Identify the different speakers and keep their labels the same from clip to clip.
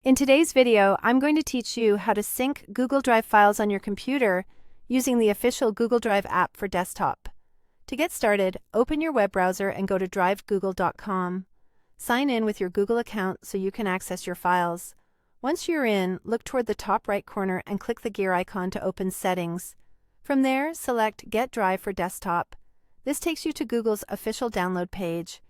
Speaker 1: In today's video, I'm going to teach you how to sync Google Drive files on your computer using the official Google Drive app for desktop. To get started, open your web browser and go to drivegoogle.com. Sign in with your Google account so you can access your files. Once you're in, look toward the top right corner and click the gear icon to open Settings. From there, select Get Drive for Desktop. This takes you to Google's official download page.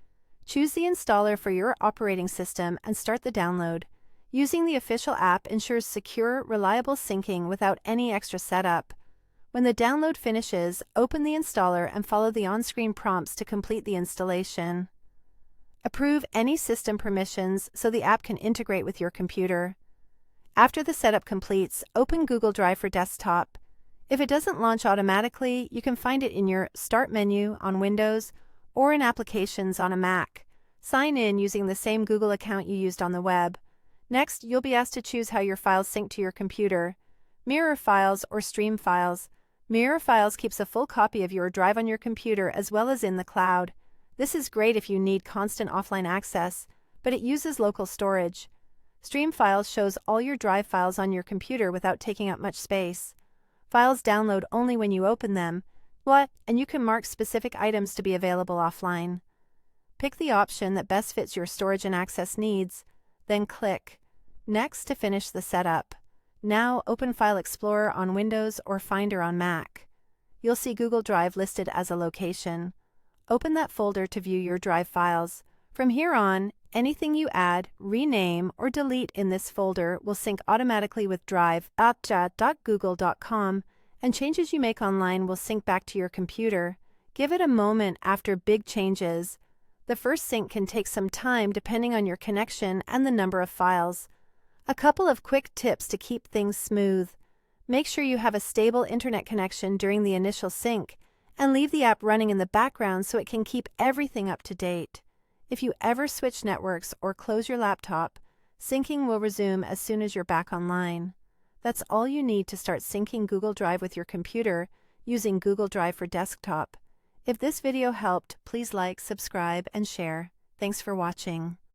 Speaker 1: Choose the installer for your operating system and start the download. Using the official app ensures secure, reliable syncing without any extra setup. When the download finishes, open the installer and follow the on-screen prompts to complete the installation. Approve any system permissions so the app can integrate with your computer. After the setup completes, open Google Drive for Desktop. If it doesn't launch automatically, you can find it in your Start menu on Windows or in Applications on a Mac. Sign in using the same Google account you used on the web. Next, you'll be asked to choose how your files sync to your computer: mirror files or stream files. Mirror files keeps a full copy of your drive on your computer as well as in the cloud. This is great if you need constant offline access, but it uses local storage. Stream files shows all your drive files on your computer without taking up much space. Files download only when you open them, and you can mark specific items to be available offline. Pick the option that best fits your storage and access needs, then click Next to finish the setup. Now open File Explorer on Windows or Finder on Mac. You'll see Google Drive listed as a location. Open that folder to view your Drive files. From here on, anything you add, rename, or delete in this folder will sync automatically with drive.google.com, and changes you make online will sync back to your computer. Give it a moment after big changes. The first sync can take some time depending on your connection and the number of files. A couple of quick tips to keep things smooth. Make sure you have a stable internet connection during the initial sync, and leave the app running in the background so it can keep everything up to date. If you ever switch networks or close your laptop, syncing will resume as soon as you're back online. That's all you need to start syncing Google Drive with your computer using Google Drive for Desktop. If this video helped, please like, subscribe, and share. Thanks for watching.